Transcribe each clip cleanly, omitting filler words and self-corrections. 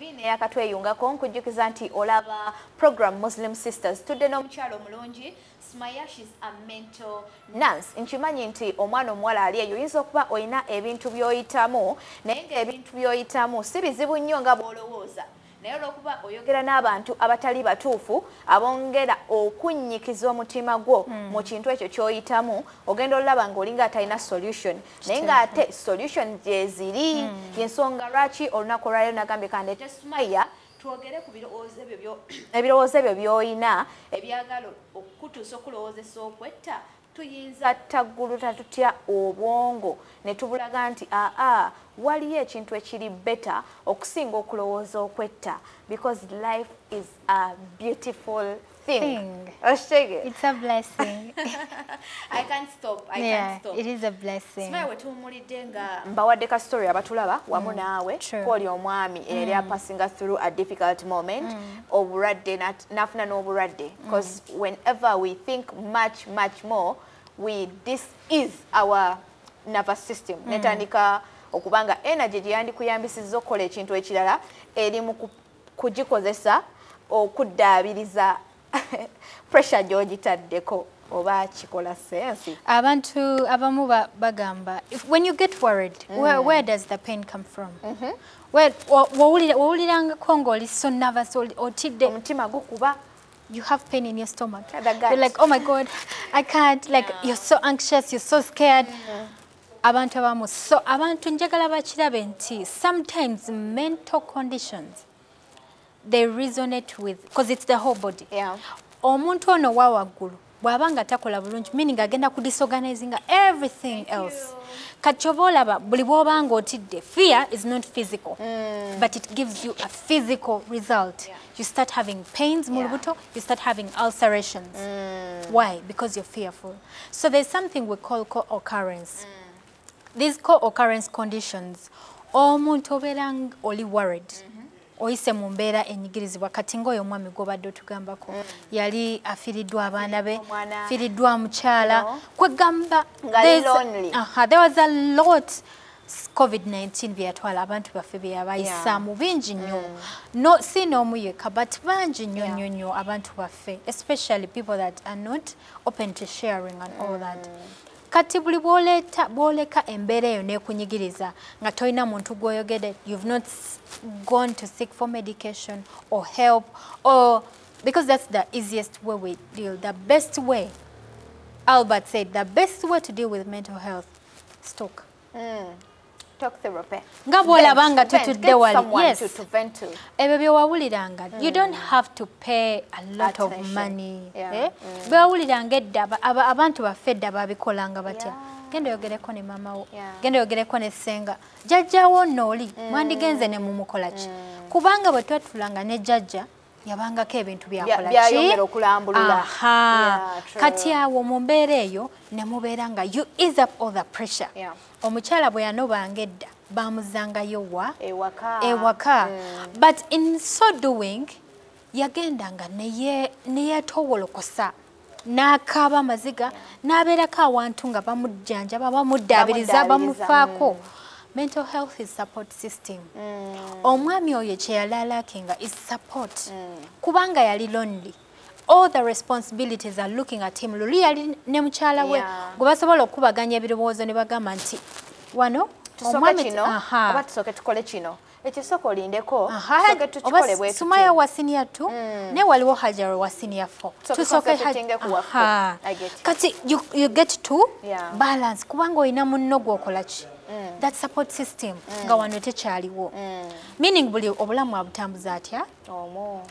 Eri ne yakatweyungako nkujjukiza nti olaba program Muslim Sisters tudde n'omukyalo omulungi Smaya, she's a mental nurse. Nkimanyi nti omwana omuwala ali eyo oyinza okuba olina ebintu by'oyitamu naye ng'ebintu by'oyitamu si bizibu nnyo nga bw'olowooza. Naye olw'okuba oyogera n'abantu abatali batuufu abongera okunnyikiza omutima gwo mu kintu ekyo ky'oyitamu ogenda olaba ng'olinga atalina solution naye ng'ate solution gye ziri y'ensonga lwaki olunaku olwaleero nagambye kandeete Sumaya twogere ku ebirowoozo ebyo by'olina ebyagala okukutuusa okulowoozesa okwetta tuyinza tagguluta tutya obwongo ne tubulaga nti waliyo ekintu ekiri better okusinga okulowooza okwetta because life is a beautiful thing. It's a blessing. I can't stop. I can't stop. It is a blessing. Smile wetumulidde nga mbawadde ka story abatulaba wamu naawe kwoli omwami eyali apassinga through a difficult moment obulwadde nafuna n'obulwadde because whenever we think much more this is our nervous system netandika okubanga energy gye yandikuyambisizza okukola ekintu ekirala eri mu kugikozesa okuddaabiriza pressure gy'ogitaddeko oba kikola sensi. Abantu abamu bagamba when you get worried where does the pain come from? Wawulirangako ng'oli so nervous otidde omutima gukuba. You have pain in your stomach. You're like, oh my God, I can't. Like, you're so anxious, you're so scared. Abantu abamu. So, abantu njagala bakirabe nti sometimes mental conditions, they resonate with, because it's the whole body. Omuntu ono wa waggulu, bw'abanga takola bulungi, meaning agenda ku disorganizing everything else. Kati oba olaba buli bw'obanga otidde, fear is not physical, but it gives you a physical result. You start having pains, mulubuto, you start having ulcerations. Why? Because you're fearful. So there's something we call co-occurrence. These co-occurrence conditions, omuntu obeera oli worried, oyise mu mbeera enyigirizibwa kati ng'oyo omwami gw'obadde otugambako yali afiiriddwa abaana be, afiiriddwa mukyala, kwegamba there was a lot COVID-19 byatwala abantu baffe byabayisaamu bingi nnyo si n'omu yekka but bangi nnyo abantu baffe, especially people that are not open to sharing and all that. Kati buli bw'oleka embeera eyo n'ekunyigiriza nga tolina muntu gw'oyogedde, you've not gone to seek for medication or help, or because that's the easiest way we deal. The best way, Albert said, the best way to deal with mental health is talk. Talk therapy. Nga bw'olabanga tutudde wali. Yes. Ebyo bye wawuliranga. You don't have to pay a lot of money. Bwe wawuliranga edda abantu baffe edda babikolanga batya. Genda yogereko ne mama wo. Genda yogereko ne ssenga. Jjajjawo n'oli mwandigenze ne mumukola ki. Kubanga bwe twatulanga ne jjajja yabangako ebintu byakola ki. Byayongera okulambulula. Kati awo mu mbeera eyo ne mubeera nga you ease up all the pressure. Omukyala bwe yanobanga edda bamuzangayo wa ewaka. But in so doing yagendanga neyeetowolokosa n'akaaba amaziga n'abeerako awantu nga bamujjanjaba bamuddaabiriza bamufaako. Mental health is support system. Omwami oyo kye yalalakinga is support. Kubanga yali lonely. All the responsibilities are looking at him. Luli yali ne mukyala we gwe basobola okubaganya ebirowoozo ne bagamba nti wano omwami kino oba tusooke tukole kino ekisooka olindeko tusooke tukikole bwe tutyo. Sumaya wa senior 2 ne waliwo Hajar wa senior 4. Tusooke tutinge ku waffe. Kati you get to balance kubanga olina munno gw'okola ki. That support system nga wano tekyaliwo. Meaning buli obulamu abutambuza atya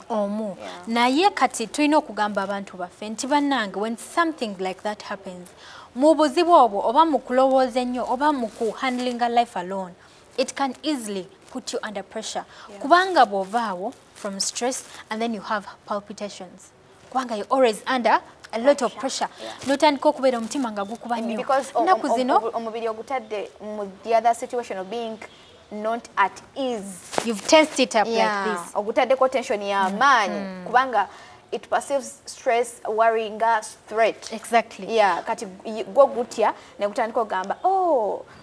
omu. Naye kati tulina okugamba abantu baffe nti bannange when something like that happens mu buzibu obwo oba mu kulowooza ennyo oba mu handling a life alone, it can easily put you under pressure. Kubanga bw'ovaawo from stress and then you have palpitations. Kubanga you're always under a lot of pressure. Notandika okubeera omutima nga gukuba nnyo. Because omubiri ogutadde mu the other situation of being not at ease. You've tensed it up like this. Ogutaddeko tension y'amaanyi kubanga it perceives stress, worry nga threat. Exactly. Kati gwo gutya ne gutandika ogamba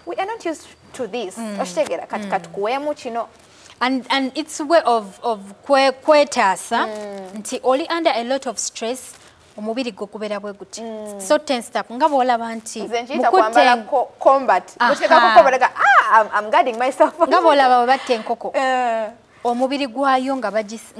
we are not used to this. Oshitegera kati kuweemu kino. And it's a way of kwetasa nti oli under a lot of stress omubiri gwo gubera bwe guti so tensed up nga bolaba nti mukutte combat I'm guarding myself nga bolaba batte enkoko omubiri gwayo nga bagisse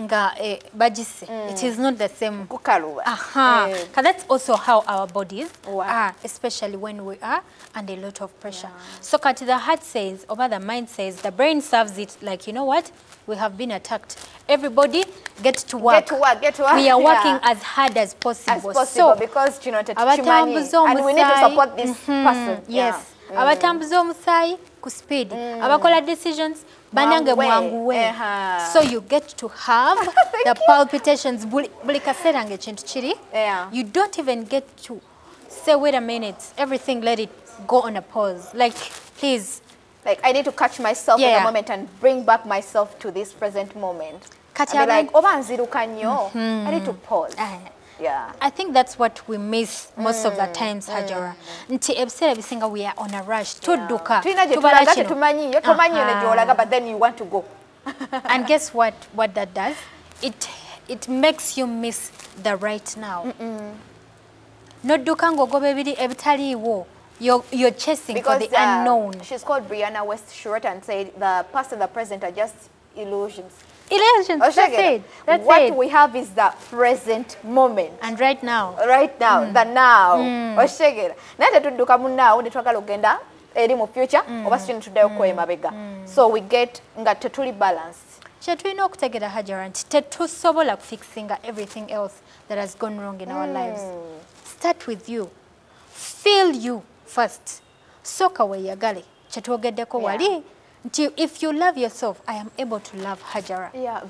it is not the same kukaluba because that's also how our bodies are, especially when we are under a lot of pressure. So kati the heart says, or the mind says, the brain serves it like, you know what, we have been attacked, everybody get to work, we are working as hard as possible, so because you know and we need to support this person. Yes, abatambuza omusaayi ku speed, abakola decisions banange mwanguwe, so you get to have the palpitations buli kaseera ng'ekintu kiri, you don't even get to say wait a minute, everything let it go on a pause, like please, like I need to catch myself in the moment and bring back myself to this present moment. I'll be like obanziruka nnyo, I need to pause. Yeah, I think that's what we miss most of the times, Hajara. Nti ebiseera bisinga we are on a rush. Tudduka. But then you want to go. And guess what that does? It makes you miss the right now. Nodduka ngogoba ebiri ebitaliiwo. You're chasing because, for the unknown. She's called Brianna West. She wrote and said the past and the present are just illusions. Illusions, that's it. What we have is the present moment. And right now. Right now, the now. Oshegera. Nate tudduka mu now ne twagala ogenda eri mu future oba sitini tuddayo ko emabega. So we get nga tetuli balanced. Kye tulina okutegera Hajara nti tetusobola kufikisinga everything else that has gone wrong in our lives. Start with you. Feel you first. Soka weeyagale. Kye twogeddeko wali. If you love yourself, I am able to love Hajara. Yeah,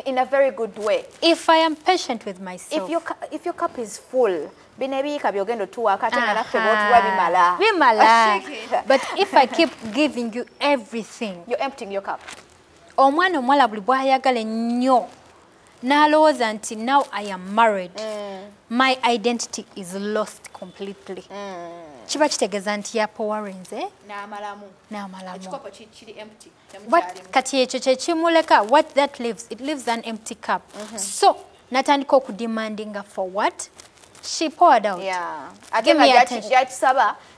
in a very good way. If I am patient with myself. If your cup is full, binebika byogendo tuwaka tena naffe bimala. But if I keep giving you everything, you're emptying your cup. Omwana omuwala buli bw'ayagala ennyo n'alowooza nti now I am married, my identity is lost completely. Kiba kitegeeza nti yapowarenze n'amalamu. Kati ekyo kye kimuleka, what that leaves, it leaves an empty cup. So natandika okudemandinga for what she poured out. Give me attention.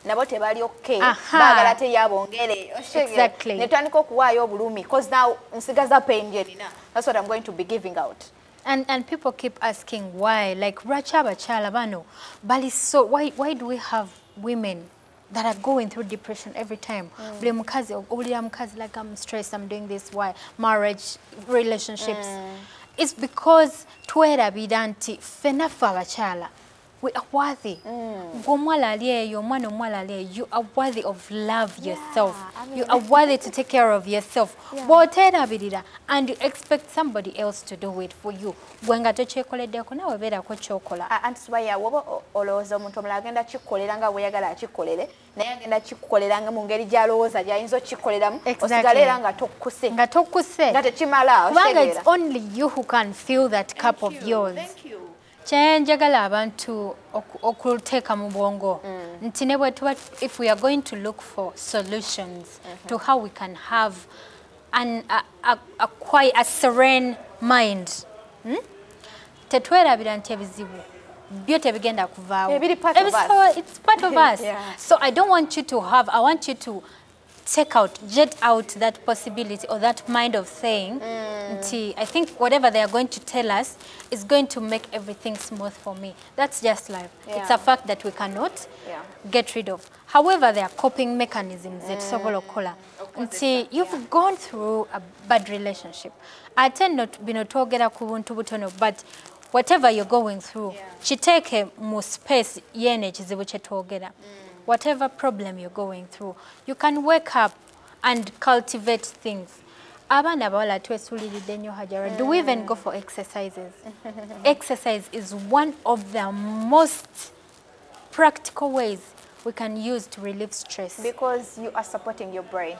Nabo tebali okay. Bagala te yabongere. Exactly. Netandika okuwaayo obulumi because now nsigaza pain yenina. That's what I'm going to be giving out. And people keep asking why, like Racha Bachala Bano, Bali, so why do we have women that are going through depression every time? Like I'm stressed, I'm doing this, why? Marriage, relationships. It's because twera bidanti fenafa bachala. We are worthy. You are worthy of love yourself. You are worthy to take care of yourself. And you expect somebody else to do it for you. And that's why olowooza omuntu omulala agenda kikkolera nga weeyagala akikolere naye agenda kikkolera mu ngeri gy'alowooza gy'ayinza okkikoleramu osigala era nga tokkuse nga tekimala. Kubanga it's only you who can fill that cup of yours. Thank you. Kyenjagala abantu okuteeka mu bwongo nti ne bwe tuba, if we are going to look for solutions to how we can have quite a serene mind, tetwerabira nti ebizibu byo tebigenda kuvaawo. It's part of us. So I don't want you to have, I want you to jet out that possibility or that mind of saying, I think whatever they are going to tell us is going to make everything smooth for me. That's just life. It's a fact that we cannot get rid of. However, there are coping mechanisms that you've gone through a bad relationship. I tend not to be notogera kubuntu butono, but whatever you're going through, chiteke mu space yene kizibu kyetwogera. Whatever problem you're going through, you can wake up and cultivate things. Abana bawala twesuliridde nnyo Hajara. Do we even go for exercises? Exercise is one of the most practical ways we can use to relieve stress. Because you are supporting your brain.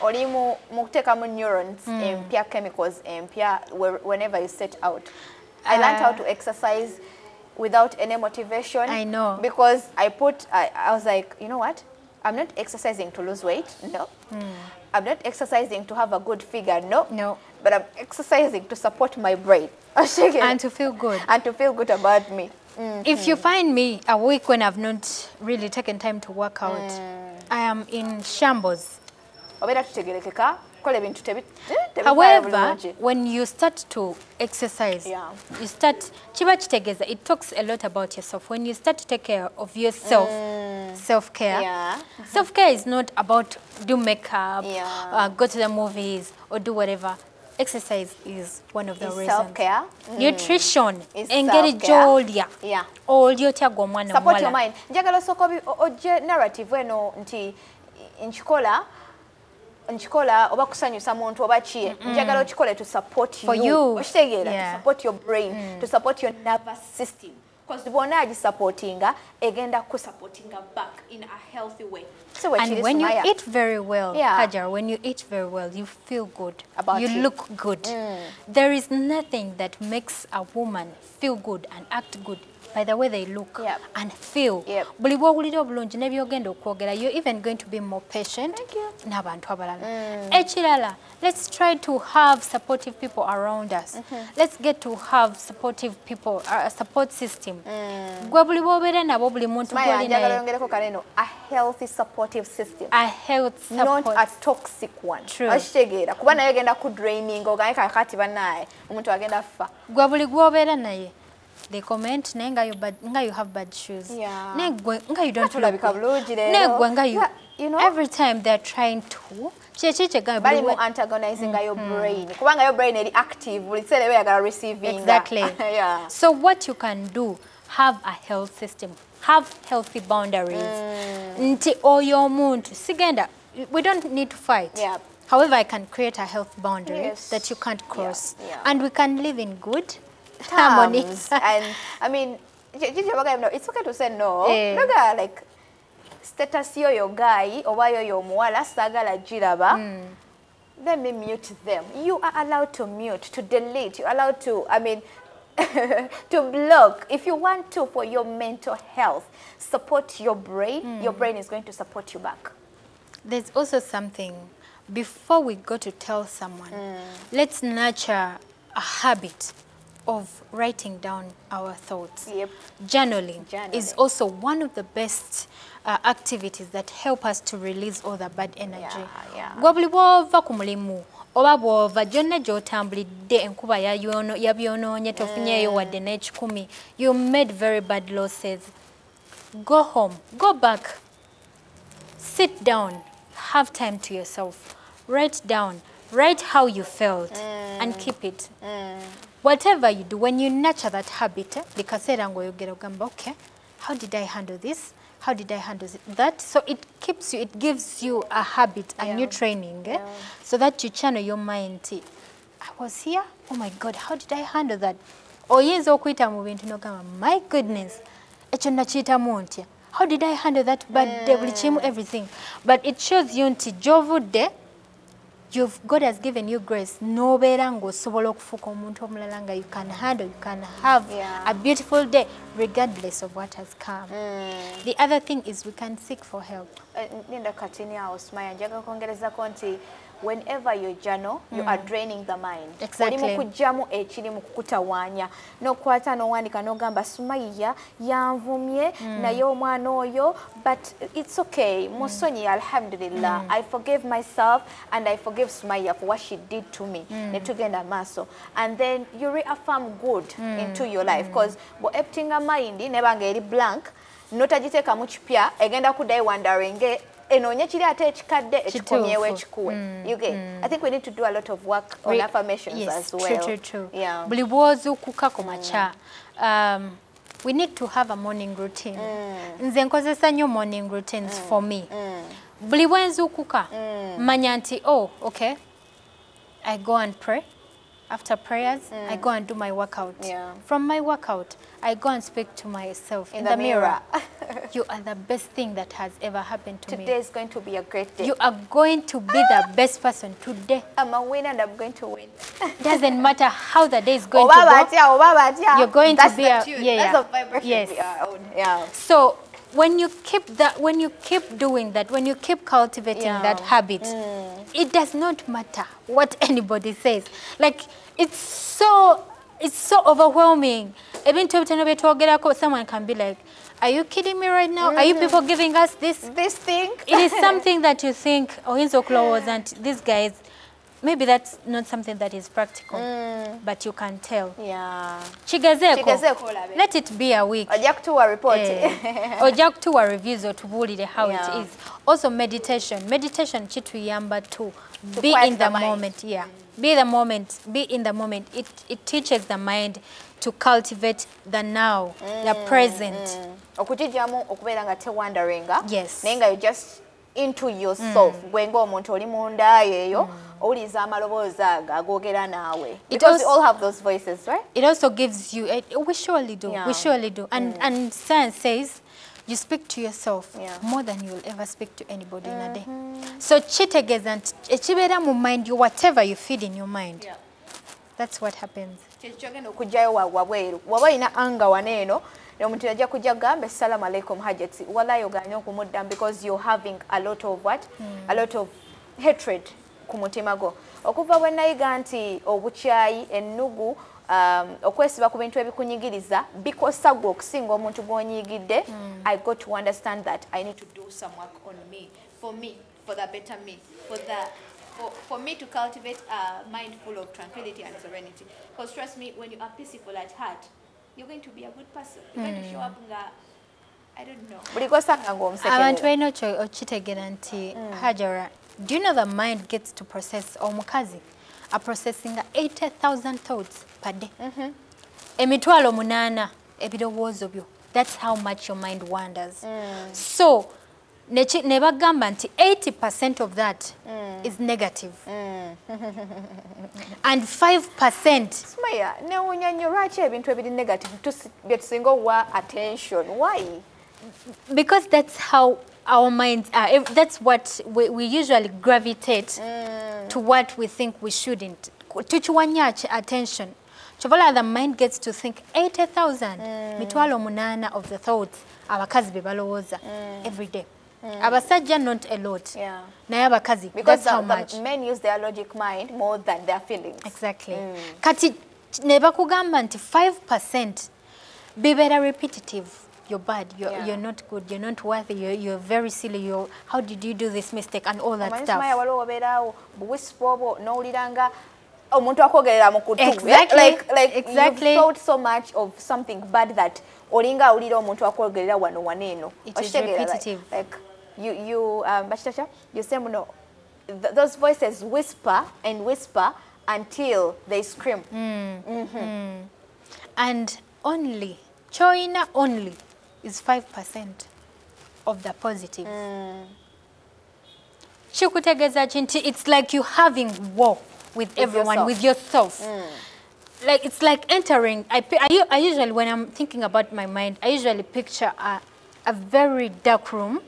Oli mu kuteekamu neurons, empya chemicals, empya whenever you set out. I learned how to exercise without any motivation. I know. Because I was like, you know what? I'm not exercising to lose weight. No. I'm not exercising to have a good figure, No. But I'm exercising to support my brain. And to feel good. And to feel good about me. If you find me a week when I've not really taken time to work out, I am in shambles. However, when you start to exercise, you start, it talks a lot about yourself. When you start to take care of yourself, self-care, self-care is not about do makeup, go to the movies, or do whatever. Exercise is one of the reasons. Self-care. Nutrition. Engage all support your mind. Njagala soko oje narrative eno nti nchikola oba kusanyusa muntu oba kiye. Njagala okikole to support you. To support your brain, to support your nervous system. Because the bona supportinga egenda ku supportinga back in a healthy way. So and when you eat very well, Hajar, when you eat very well, you feel good. You look good. There is nothing that makes a woman feel good and act good by the way they look and feel. You're even going to be more patient. Let's try to have supportive people around us. Let's get to have supportive people, a support system. A healthy supportive system. A health support. Not a toxic one. True. They comment, "Nenga you have bad shoes. Nenga you don't look good. You know, every time they're trying to antagonizing your brain. Your brain is active. Receiving. Exactly. So what you can do, have a health system. Have healthy boundaries. We don't need to fight. However, I can create a health boundary that you can't cross. And we can live in good harmony. And I mean, it's okay to say no. Like status yo guy or yo muala sagala jiraba. Let me mute them. You are allowed to mute, to delete. You're allowed to, I mean, to block. If you want to, for your mental health, support your brain. Your brain is going to support you back. There's also something, before we go to tell someone, let's nurture a habit of writing down our thoughts. Journaling is also one of the best activities that help us to release all the bad energy. Oba bwova jonna gy'otambulidde enkuba yabyonoonye tofunyeeyo wadde n'ekikumi, you made very bad losses. Go home, go back, sit down, have time to yourself, write down, write how you felt and keep it. Whatever you do, when you nurture that habit, okay, how did I handle this? How did I handle that? So it keeps you, it gives you a habit, a new training, so that you channel your mind. I was here, oh my God, how did I handle that? My goodness, how did I handle that bad day? Everything. But it shows you God has given you grace. You can handle, you can have a beautiful day regardless of what has come. The other thing is we can seek for help. Whenever you journal, you are draining the mind. Exactly. But it's okay. Alhamdulillah. I forgive myself and I forgive Sumaya for what she did to me. And then you reaffirm good into your life. Because a mind never blank, notajiteka muchipia, egenda kudai wondering. You get? I think we need to do a lot of work on affirmations as well. True. We need to have a morning routine. Nze nkozesa nnyo morning routines for me. Buli bwe nzuukuka manya nti, oh, okay, I go and pray. After prayers, I go and do my workout. From my workout, I go and speak to myself in the mirror. You are the best thing that has ever happened to me. Today is going to be a great day. You are going to be the best person today. I'm a winner and I'm going to win. Doesn't matter how the day is going to go. You're going to be a vibration we are on. So when you keep doing that, when you keep cultivating that habit, it does not matter what anybody says. Like, it's so overwhelming. Even someone can be like, are you kidding me right now? Are you people giving us this thing? It is something that you think, oh, and these guys, maybe that's not something that is practical, but you can tell. Yeah. Chigazeko, let it be a week. Ojja to a report. Ojja kutuwa reviews otubulire how it is. Also meditation. Meditation kituyamba to be in the moment. Yeah. Be in the moment. It teaches the mind to cultivate the now, the present. Okutijamu okubeera nga tewanderinga. Yes. Nenga you just into yourself. Gwenga omuntu oli munda eyo. Because we all have those voices, right? It also gives you, we surely do, we surely do. And science says you speak to yourself more than you'll ever speak to anybody in a day. So chitegeza echibera mu mind you, whatever you feed in your mind. That's what happens. Omuntu yajja kujja gambe assalamu alaikum hajati wala yoganya okumudda because you're having a lot of what? A lot of hatred ku mutima go. Okuva bwe nayiga nti obukyayi ennugu okwesiba ku bintu ebikunyigiriza bikosa gwe okusinga omuntu gw'onyigidde. I got to understand that I need to do some work on me, for the better me, for me to cultivate a mind full of tranquility and serenity. Because trust me, when you are peaceful at heart, you're going to be a good person. You're going to show up nga, I don't know. Abantu balina okitegera nti Hajara, do you know the mind gets to process omukazi a processing 80,000 thoughts per day? Emitwalo 8 ebirowoozo byo. That's how much your mind wanders. So nebagamba nti 80% of that is negative. And 5% Smaya, newunyanyulwaki ebintu ebiri negative byetusinga owa attention. Why? Because that's how our minds are. That's what we usually gravitate to what we think we shouldn't. Tuchiwanyachi attention. Chovala the mind gets to think 80,000 mitwalo 8 of the thoughts abakazi bebalowooza every day. Abasajja not a lot. Naye abakazi, because that's how much. Men use their logic mind more than their feelings. Exactly. Kati nebakugamba nti 5% bibeera repetitive. You're bad, you're not good, you're not worthy, you're very silly, how did you do this mistake and all that stuff. Exactly. You thought so much of something bad that it is repetitive. Like you say, those voices whisper and whisper until they scream. And only, choina only is 5% of the positive. It's like you having war with everyone, with yourself. Like it's like entering. I usually, when I'm thinking about my mind, I usually picture a very dark room.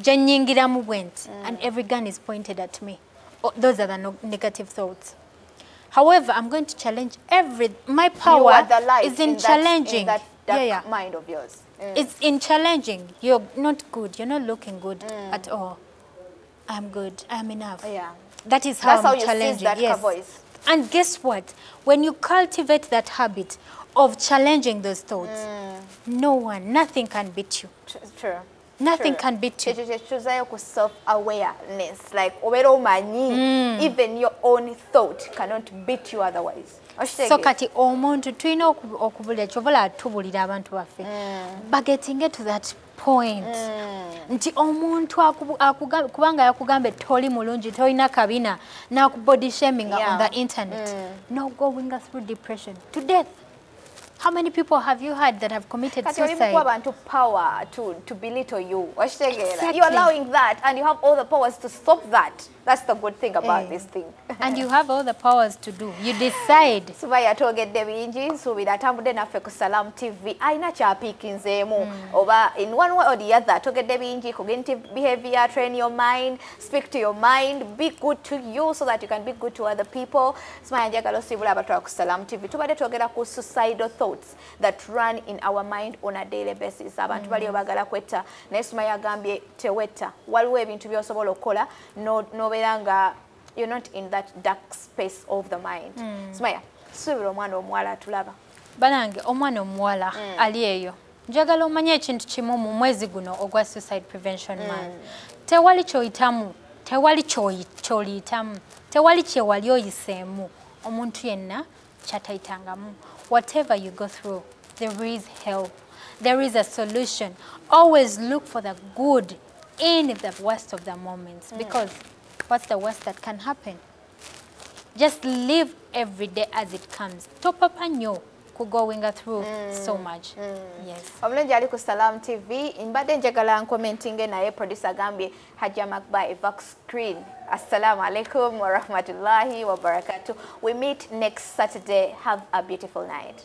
Janyingiramu went, and every gun is pointed at me. Oh, those are the negative thoughts. However, I'm going to challenge my power is in challenging that dark mind of yours. It's in challenging. You're not good. You're not looking good at all. I'm good. I'm enough. That is how I'm challenging. That voice. And guess what? When you cultivate that habit of challenging those thoughts, nothing can beat you. True. Nothing can beat you. Self-awareness, like even your own thought cannot beat you otherwise. So kati omuntu tulina okubulira kyobola tubulira abantu baffe bagetinge to that point nti omuntu kubanga yakugambe toli mulungi tolina kabina na body shaming on the internet no going through depression to death. How many people have you had that have committed suicide? Power to belittle you. Exactly. You're allowing that, and you have all the powers to stop that. That's the good thing about this thing. And you have all the powers to do. You decide. Subaya togedde bingi nsubira tambudde naffe ku Salam TV aina kyapiikinzeemu oba in one way or the other togedde bingi cognitive behavior, train your mind, speak to your mind, be good to you so that you can be good to other people. Subaya njagala osibula abatwala ku Salam TV tubadde twogera ku suicidal thoughts. thoughts that run in our mind on a daily basis. Abantu bali bagala kwetta naye Sumaya agambye tewetta waliwo ebintu by'osobola okukola nobeera you're not in that dark space of the mind. Sumaya suubira omwana omuwala atulaba banange omwana omuwala ali eyo njagala omanye ekintu kimu mu mwezi guno ogwa suicide prevention month tewali kyoyitamu tewali kyoliyitamu tewali kyewali oyiseemu omuntu yenna kyatayitangamu. Whatever you go through, there is help, there is a solution. Always look for the good in the worst of the moments, because what's the worst that can happen? Just live every day as it comes. Top up and yo going through so much. Yes. Omulungi ali ku Salam TV mbadde njagala nkomentinge naye producer Gambie Hajja Makba Evac Screen. Assalamu alaikum wa rahmatullahi wa barakatuh. We meet next Saturday. Have a beautiful night.